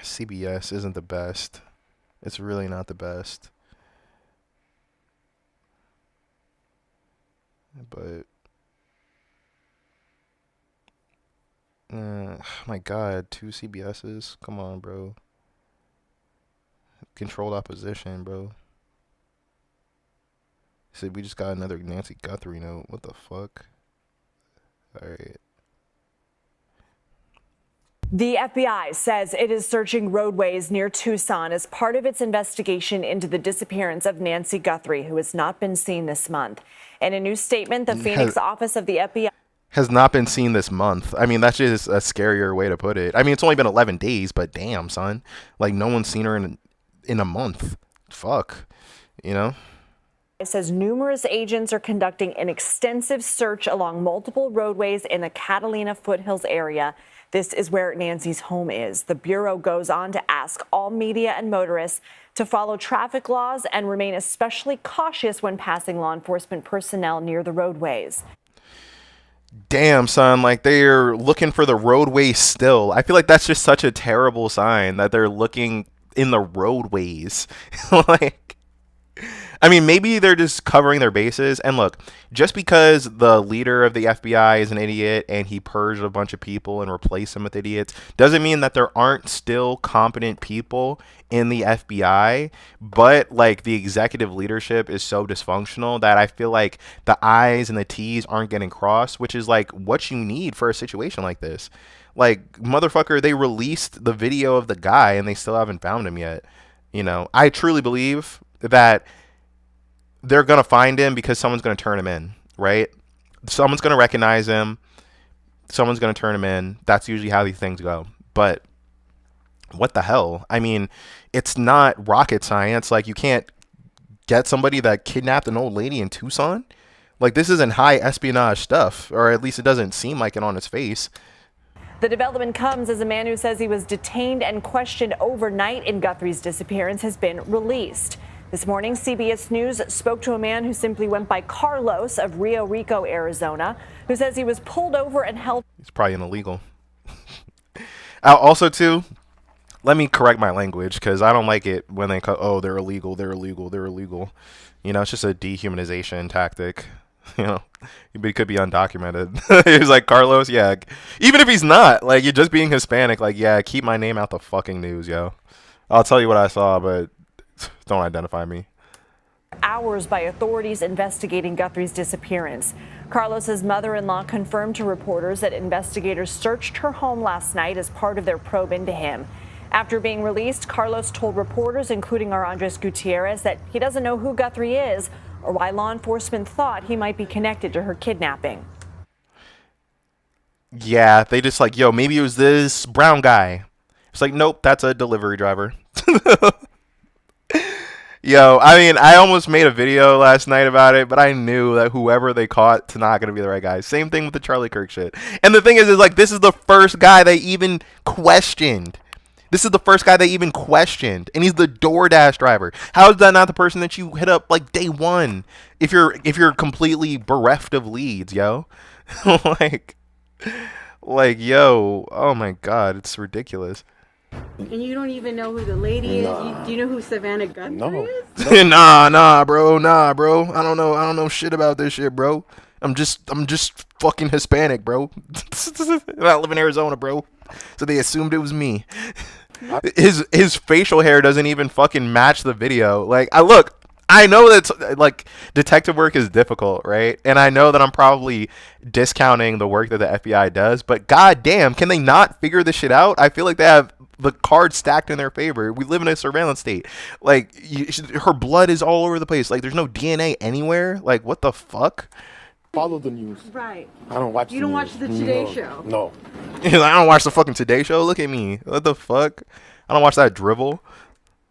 CBS isn't the best. It's really not the best. But my God, 2 CBSs? Come on, bro. Controlled opposition, bro. Said we just got another Nancy Guthrie note. What the fuck? All right. The FBI says it is searching roadways near Tucson as part of its investigation into the disappearance of Nancy Guthrie, who has not been seen this month. In a new statement, the Phoenix office of the FBI has not been seen this month. I mean, that's just a scarier way to put it. I mean, it's only been 11 days, but damn, son. Like, no one's seen her in a month. Fuck. You know? It says numerous agents are conducting an extensive search along multiple roadways in the Catalina foothills area. This is where Nancy's home is. The Bureau goes on to ask all media and motorists to follow traffic laws and remain especially cautious when passing law enforcement personnel near the roadways. Damn, son, like they're looking for the roadways still. I feel like that's just such a terrible sign that they're looking in the roadways. Like, I mean, maybe they're just covering their bases. And look, just because the leader of the FBI is an idiot and he purged a bunch of people and replaced them with idiots doesn't mean that there aren't still competent people in the FBI. But like the executive leadership is so dysfunctional that I feel like the I's and the T's aren't getting crossed, which is like what you need for a situation like this. Like, motherfucker, they released the video of the guy and they still haven't found him yet. You know, I truly believe that they're going to find him because someone's going to turn him in, right? Someone's going to recognize him. Someone's going to turn him in. That's usually how these things go. But what the hell? I mean, it's not rocket science. Like, you can't get somebody that kidnapped an old lady in Tucson. Like, this isn't high espionage stuff, or at least it doesn't seem like it on its face. The development comes as a man who says he was detained and questioned overnight in Guthrie's disappearance has been released. This morning, CBS News spoke to a man who simply went by Carlos of Rio Rico, Arizona, who says he was pulled over and held. He's probably an illegal. Also, too, let me correct my language because I don't like it when they call, oh, they're illegal, they're illegal, they're illegal. You know, it's just a dehumanization tactic. You know, he could be undocumented. He's like, Carlos, yeah. Even if he's not, like, you're just being Hispanic, like, yeah, keep my name out the fucking news, yo. I'll tell you what I saw, but don't identify me. Hours by authorities investigating Guthrie's disappearance. Carlos's mother-in-law confirmed to reporters that investigators searched her home last night as part of their probe into him. After being released, Carlos told reporters, including our Andres Gutierrez, that he doesn't know who Guthrie is or why law enforcement thought he might be connected to her kidnapping. Yeah, they just like, yo, maybe it was this brown guy. It's like, nope, that's a delivery driver. Yo, I mean, I almost made a video last night about it, but I knew that whoever they caught is not going to be the right guy. Same thing with the Charlie Kirk shit. And the thing is like, this is the first guy they even questioned. This is the first guy they even questioned, and he's the DoorDash driver. How is that not the person that you hit up like day one if you're completely bereft of leads, yo? like, yo, oh my God, it's ridiculous. And you don't even know who the lady is? Do you know who Savannah Guthrie is? Nah, bro. I don't know shit about this shit, bro. I'm just fucking Hispanic, bro. I live in Arizona, bro. So they assumed it was me. His facial hair doesn't even fucking match the video. Like, I know that like detective work is difficult, right? And I know that I'm probably discounting the work that the FBI does, but goddamn, can they not figure this shit out? I feel like they have the cards stacked in their favor. We live in a surveillance state. Like, her blood is all over the place. Like, there's no DNA anywhere. Like, what the fuck? Follow the news. Right. I don't watch. You don't watch the Today Show. No. I don't watch the fucking Today Show. Look at me. What the fuck? I don't watch that drivel.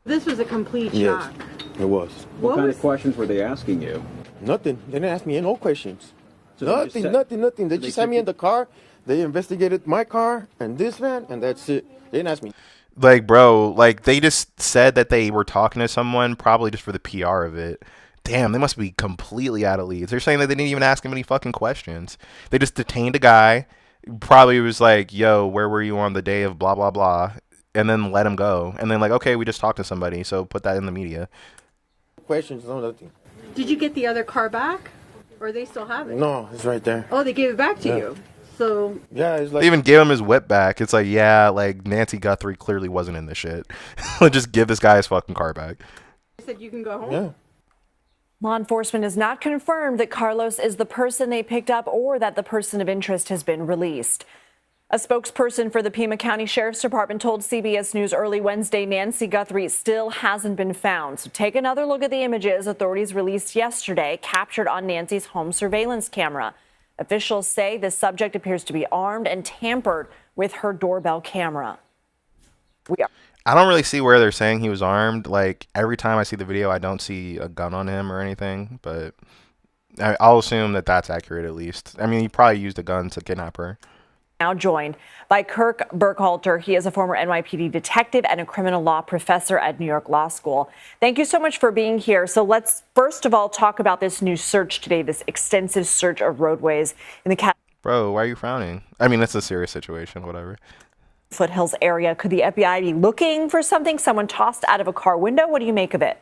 This was a complete shock. It was. What kind of questions were they asking you? Nothing. They didn't ask me no questions. So nothing. They just had me in the car. They investigated my car and this van, and that's it. They didn't ask me. Like, bro, like, they just said that they were talking to someone, probably just for the PR of it. Damn, they must be completely out of leads. They're saying that they didn't even ask him any fucking questions. They just detained a guy, probably was like, yo, where were you on the day of blah, blah, blah, and then let him go. And then like, okay, we just talked to somebody, so put that in the media. Questions, no, nothing. Did you get the other car back? Or they still have it? No, it's right there. Oh, they gave it back to you. So yeah, it's like they even gave him his whip back. It's like, yeah, like Nancy Guthrie clearly wasn't in this shit. Just give this guy his fucking car back. They said you can go home. Yeah. Law enforcement has not confirmed that Carlos is the person they picked up or that the person of interest has been released. A spokesperson for the Pima County Sheriff's Department told CBS News early Wednesday Nancy Guthrie still hasn't been found. So take another look at the images authorities released yesterday, captured on Nancy's home surveillance camera. Officials say the subject appears to be armed and tampered with her doorbell camera. I don't really see where they're saying he was armed. Like, every time I see the video, I don't see a gun on him or anything. But I'll assume that that's accurate at least. I mean, he probably used a gun to kidnap her. Now joined by Kirk Burkhalter. He is a former NYPD detective and a criminal law professor at New York Law School. Thank you so much for being here. So let's first of all talk about this new search today, this extensive search of roadways in the Bro, why are you frowning? I mean, it's a serious situation, whatever. Foothills area. Could the FBI be looking for something someone tossed out of a car window? What do you make of it?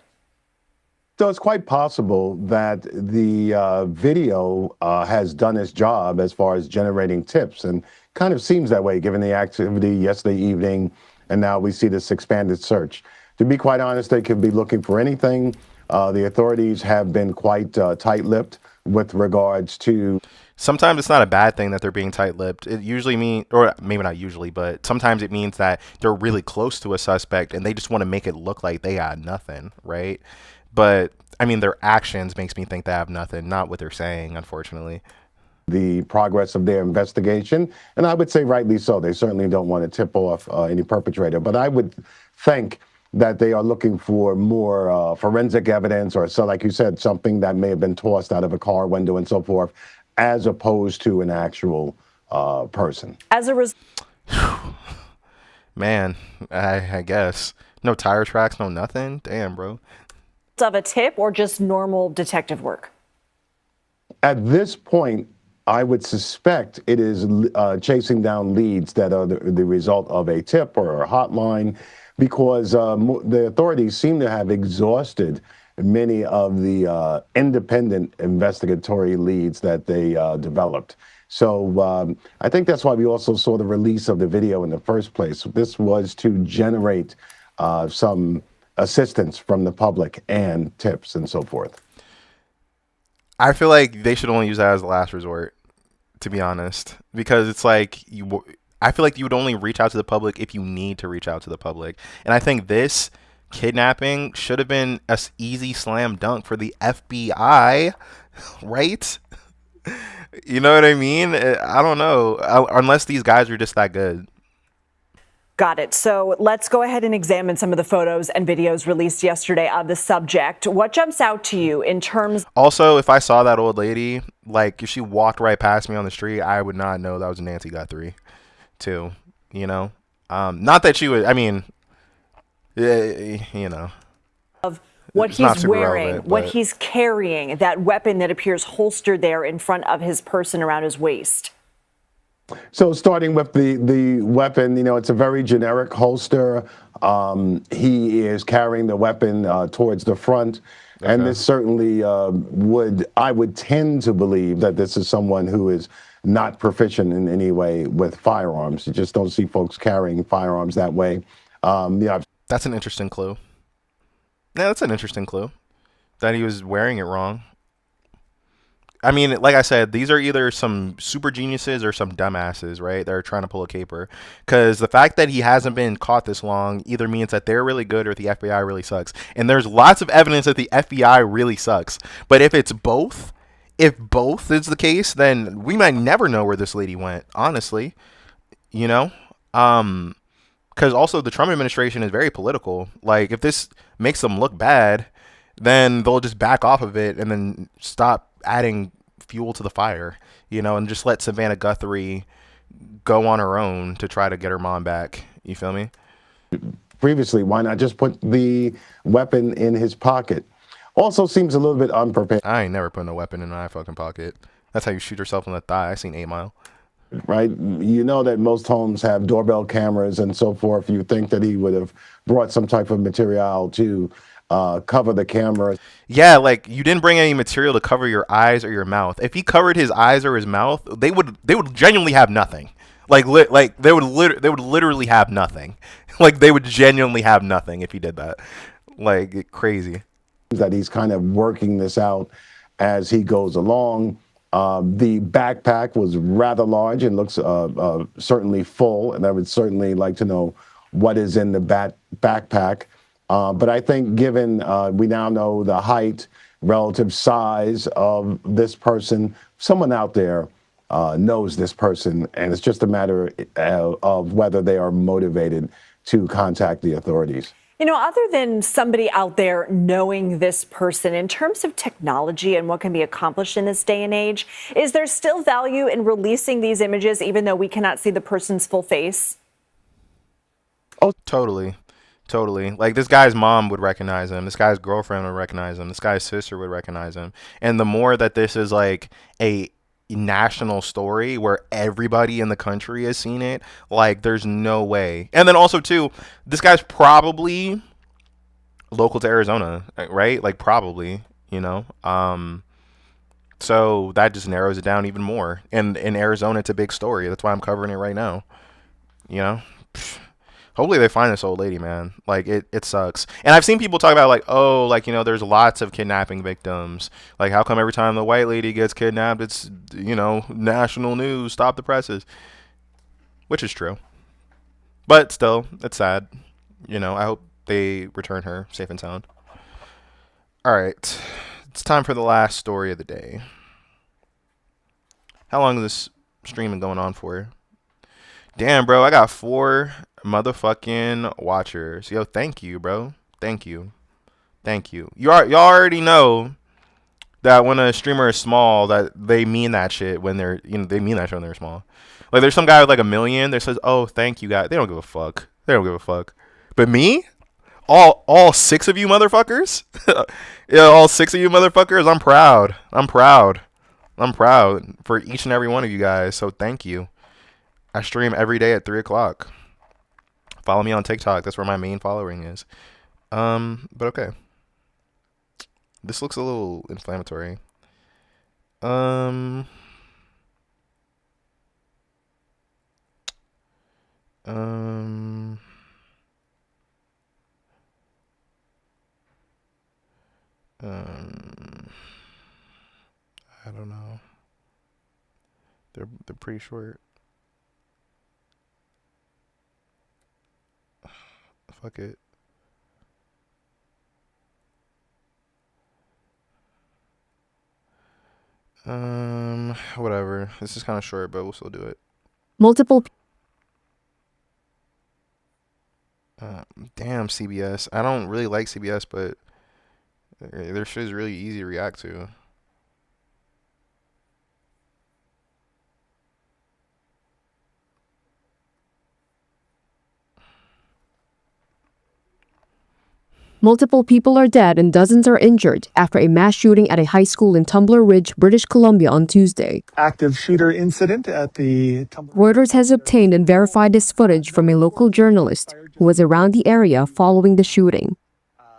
So it's quite possible that the video has done its job as far as generating tips, and kind of seems that way given the activity yesterday evening, and now we see this expanded search. To be quite honest, they could be looking for anything. The authorities have been quite tight-lipped with regards to... Sometimes it's not a bad thing that they're being tight-lipped. It usually means, or maybe not usually, but sometimes it means that they're really close to a suspect and they just want to make it look like they got nothing, right? But, I mean, their actions makes me think they have nothing, not what they're saying, unfortunately. The progress of their investigation, and I would say rightly so. They certainly don't want to tip off any perpetrator, but I would think that they are looking for more forensic evidence, or so, like you said, something that may have been tossed out of a car window and so forth, as opposed to an actual person. As a result, man, I guess no tire tracks, no nothing. Damn, bro. Of a tip or just normal detective work? At this point, I would suspect it is chasing down leads that are the result of a tip or a hotline, because the authorities seem to have exhausted many of the independent investigatory leads that they developed. So I think that's why we also saw the release of the video in the first place. This was to generate some assistance from the public and tips and so forth. I feel like they should only use that as the last resort, to be honest, because it's like I feel like you would only reach out to the public if you need to reach out to the public. And I think this kidnapping should have been an easy slam dunk for the FBI, right? You know what I mean? I don't know, unless these guys are just that good. Got it. So let's go ahead and examine some of the photos and videos released yesterday of the subject. What jumps out to you in terms? Also, if I saw that old lady, like if she walked right past me on the street, I would not know that was Nancy Guthrie, too. You know, not that she would. I mean, you know, of what he's wearing, what he's carrying, that weapon that appears holstered there in front of his person around his waist. So starting with the weapon, you know, it's a very generic holster. He is carrying the weapon towards the front. Okay. And this certainly I would tend to believe that this is someone who is not proficient in any way with firearms. You just don't see folks carrying firearms that way. Yeah. That's an interesting clue. Yeah, that's an interesting clue, that he was wearing it wrong. I mean, like I said, these are either some super geniuses or some dumbasses, right? They're trying to pull a caper. Because the fact that he hasn't been caught this long either means that they're really good or the FBI really sucks. And there's lots of evidence that the FBI really sucks. But if it's both, if both is the case, then we might never know where this lady went, honestly. You know? Because also the Trump administration is very political. Like, if this makes them look bad, then they'll just back off of it and then stop adding fuel to the fire, you know, and just let Savannah Guthrie go on her own to try to get her mom back. You feel me? Previously, why not just put the weapon in his pocket? Also seems a little bit unprepared. I ain't never putting a weapon in my fucking pocket. That's how you shoot yourself in the thigh. I seen 8 Mile. Right? You know that most homes have doorbell cameras and so forth. You think that he would have brought some type of material to cover the camera. Yeah, like you didn't bring any material to cover your eyes or your mouth. If he covered his eyes or his mouth, they would genuinely have nothing. They would literally have nothing. Like they would genuinely have nothing if he did that. Like crazy. That he's kind of working this out as he goes along. The backpack was rather large and looks certainly full, and I would certainly like to know what is in the backpack. But I think given we now know the height, relative size of this person, someone out there knows this person, and it's just a matter of whether they are motivated to contact the authorities. You know, other than somebody out there knowing this person, in terms of technology and what can be accomplished in this day and age, is there still value in releasing these images even though we cannot see the person's full face? Oh, totally. Totally. Like, this guy's mom would recognize him. This guy's girlfriend would recognize him. This guy's sister would recognize him. And the more that this is like a national story where everybody in the country has seen it, like, there's no way. And then also too, this guy's probably local to Arizona, right? Like, probably, you know. So that just narrows it down even more. And in Arizona, it's a big story. That's why I'm covering it right now. You know. Hopefully they find this old lady, man. Like, it sucks. And I've seen people talk about, like, oh, like, you know, there's lots of kidnapping victims. Like, how come every time the white lady gets kidnapped, it's, you know, national news, stop the presses? Which is true. But still, it's sad. You know, I hope they return her safe and sound. All right. It's time for the last story of the day. How long is this stream been going on for? Damn, bro, I got 4 motherfucking watchers. Yo, thank you, bro. Thank you. Thank you. Y'all already know that when a streamer is small, that they mean that shit when they're, you know, they mean that shit when they're small. Like, there's some guy with like 1 million that says, oh, thank you, guys. They don't give a fuck. They don't give a fuck. But me? All 6 of you motherfuckers? Yeah, all 6 of you motherfuckers, I'm proud. I'm proud. I'm proud for each and every one of you guys. So thank you. I stream every day at 3 o'clock. Follow me on TikTok. That's where my main following is. But okay. This looks a little inflammatory. I don't know. They're pretty short. Fuck it. Whatever. This is kind of short, but we'll still do it. Multiple. Damn, CBS. I don't really like CBS, but their shit is really easy to react to. Multiple people are dead and dozens are injured after a mass shooting at a high school in Tumbler Ridge, British Columbia on Tuesday. Active shooter incident at the Reuters has obtained and verified this footage from a local journalist who was around the area following the shooting.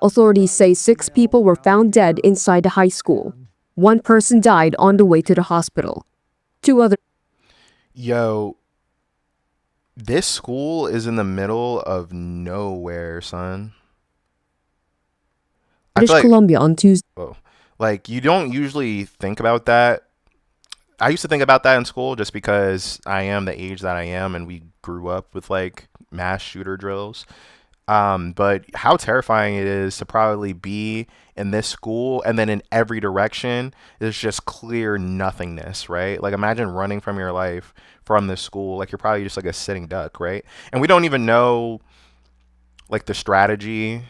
Authorities say 6 people were found dead inside the high school. 1 person died on the way to the hospital. 2 others. Yo, this school is in the middle of nowhere, son. British Columbia on Tuesday. Whoa. Like, you don't usually think about that. I used to think about that in school just because I am the age that I am and we grew up with like mass shooter drills. But how terrifying it is to probably be in this school and then in every direction there's just clear nothingness, right? Like, imagine running from your life from this school. Like, you're probably just like a sitting duck, right? And we don't even know like the strategy.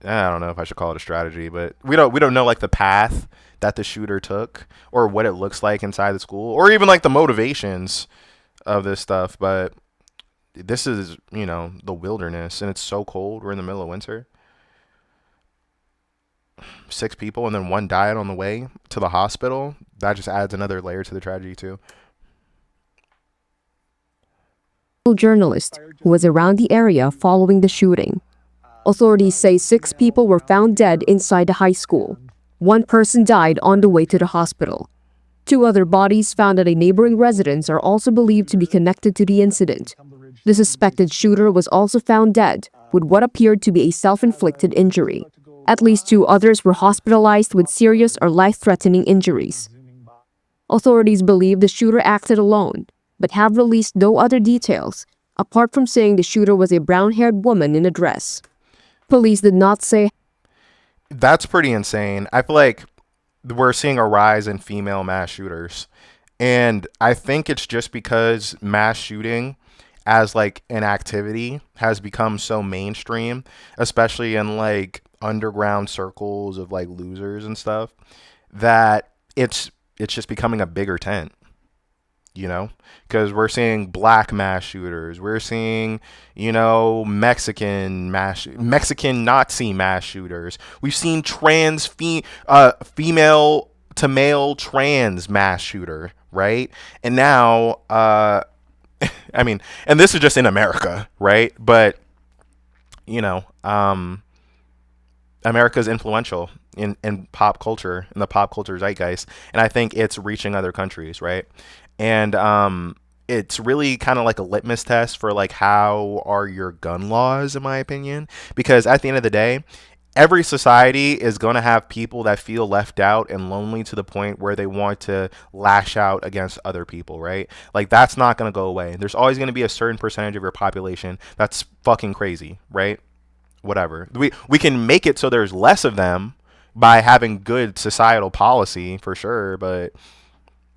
I don't know if I should call it a strategy, but we don't know like the path that the shooter took or what it looks like inside the school or even like the motivations of this stuff. But this is, you know, the wilderness and it's so cold. We're in the middle of winter. 6 people and then 1 died on the way to the hospital. That just adds another layer to the tragedy too. Journalist who was around the area following the shooting. Authorities say 6 people were found dead inside the high school. 1 person died on the way to the hospital. 2 other bodies found at a neighboring residence are also believed to be connected to the incident. The suspected shooter was also found dead with what appeared to be a self-inflicted injury. At least 2 others were hospitalized with serious or life-threatening injuries. Authorities believe the shooter acted alone, but have released no other details, apart from saying the shooter was a brown-haired woman in a dress. Police did not say. That's pretty insane. I feel like we're seeing a rise in female mass shooters. And I think it's just because mass shooting as like an activity has become so mainstream, especially in like underground circles of like losers and stuff, that it's just becoming a bigger tent, you know, because we're seeing black mass shooters, we're seeing, you know, Mexican Nazi mass shooters, we've seen female to male trans mass shooter, right? And now I mean, and this is just in America, right? But you know, America's influential in pop culture, in the pop culture zeitgeist, and I think it's reaching other countries, right? And it's really kind of like a litmus test for like how are your gun laws, in my opinion, because at the end of the day, every society is going to have people that feel left out and lonely to the point where they want to lash out against other people, right? Like that's not going to go away. There's always going to be a certain percentage of your population that's fucking crazy, right? Whatever. We can make it so there's less of them by having good societal policy for sure, but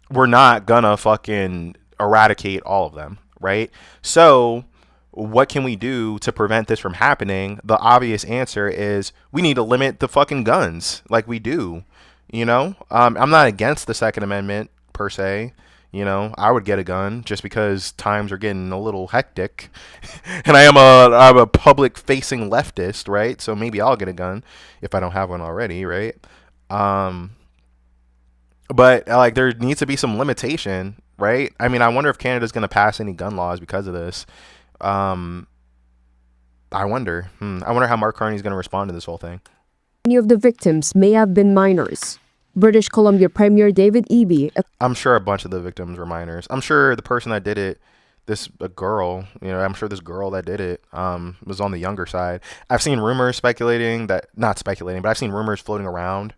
we're not gonna fucking eradicate all of them, right? So what can we do to prevent this from happening? The obvious answer is we need to limit the fucking guns like we do, you know? I'm not against the Second Amendment per se. You know, I would get a gun just because times are getting a little hectic, and I'm a public facing leftist, right? So maybe I'll get a gun if I don't have one already, right? But like there needs to be some limitation, right? I mean, I wonder if Canada's going to pass any gun laws because of this. I wonder. I wonder how Mark Carney's going to respond to this whole thing. Many of the victims may have been minors. British Columbia Premier David Eby. I'm sure a bunch of the victims were minors. I'm sure the person that did it, a girl, you know, I'm sure this girl that did it was on the younger side. I've seen rumors speculating that, not speculating, but I've seen rumors floating around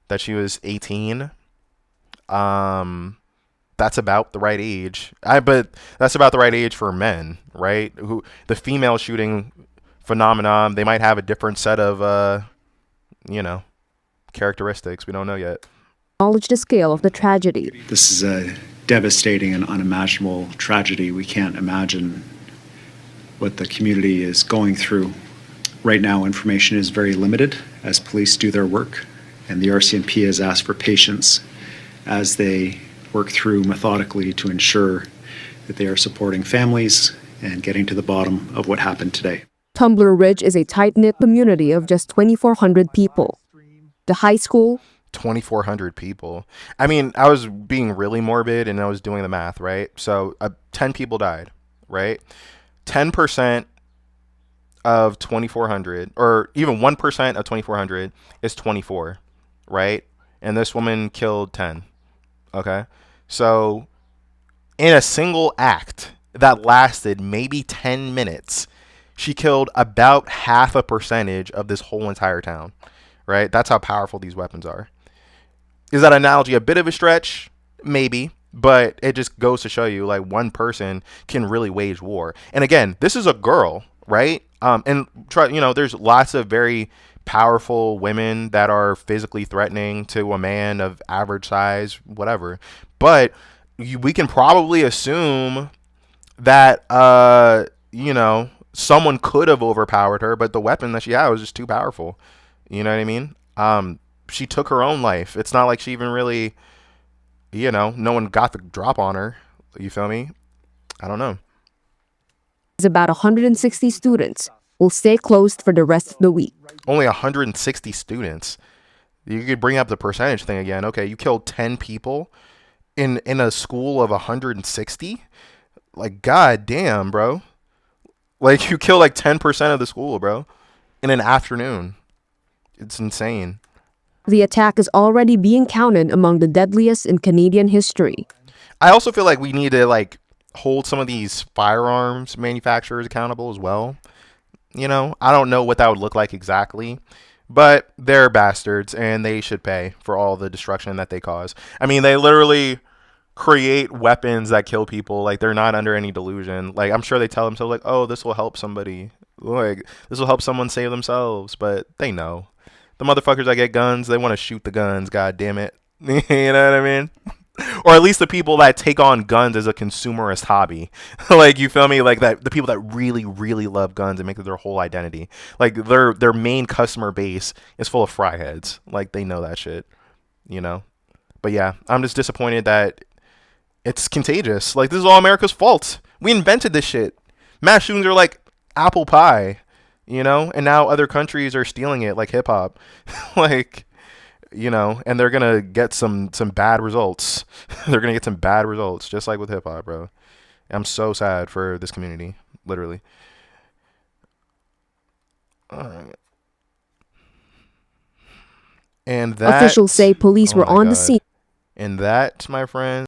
that she was 18. That's about the right age. But that's about the right age for men, right? Who the female shooting phenomenon, they might have a different set of, you know, characteristics. We don't know yet. Acknowledge the scale of the tragedy. This is a devastating and unimaginable tragedy. We can't imagine what the community is going through. Right now, information is very limited as police do their work, and the RCMP has asked for patience as they work through methodically to ensure that they are supporting families and getting to the bottom of what happened today. Tumbler Ridge is a tight-knit community of just 2,400 people. The high school, 2,400 people. I mean, I was being really morbid and I was doing the math, right? So 10 people died, right? 10% of 2,400, or even 1% of 2,400 is 24, right? And this woman killed 10. Okay. So in a single act that lasted maybe 10 minutes, she killed about 0.5% of this whole entire town. Right? That's how powerful these weapons are. Is that analogy a bit of a stretch? Maybe, but it just goes to show you like one person can really wage war. And again, this is a girl, right? And try, you know, there's lots of very powerful women that are physically threatening to a man of average size, whatever. But we can probably assume that, you know, someone could have overpowered her, but the weapon that she had was just too powerful. You know what I mean? She took her own life. It's not like she even really, you know, no one got the drop on her. You feel me? I don't know. About 160 students will stay closed for the rest of the week. Only 160 students. You could bring up the percentage thing again. Okay, you killed 10 people in a school of 160? Like, god damn, bro. Like, you kill like 10% of the school, bro, in an afternoon. It's insane. The attack is already being counted among the deadliest in Canadian history. I also feel like we need to like hold some of these firearms manufacturers accountable as well. You know, I don't know what that would look like exactly, but they're bastards and they should pay for all the destruction that they cause. I mean, they literally create weapons that kill people. Like, they're not under any delusion. Like, I'm sure they tell themselves, like, oh, this will help somebody. Like, this will help someone save themselves. But they know. The motherfuckers that get guns, they want to shoot the guns, god damn it. You know what I mean? Or at least the people that take on guns as a consumerist hobby. Like, you feel me? Like, that the people that really, really love guns and make it their whole identity. Like, their main customer base is full of fry heads. Like, they know that shit. You know? But yeah, I'm just disappointed that it's contagious. Like, this is all America's fault. We invented this shit. Mass shootings are like apple pie, you know? And now other countries are stealing it, like hip hop. Like, you know, and they're gonna get some bad results. They're gonna get some bad results, just like with hip hop, bro. I'm so sad for this community, literally. All right. And that Officials say police were on the scene. And that, my friends,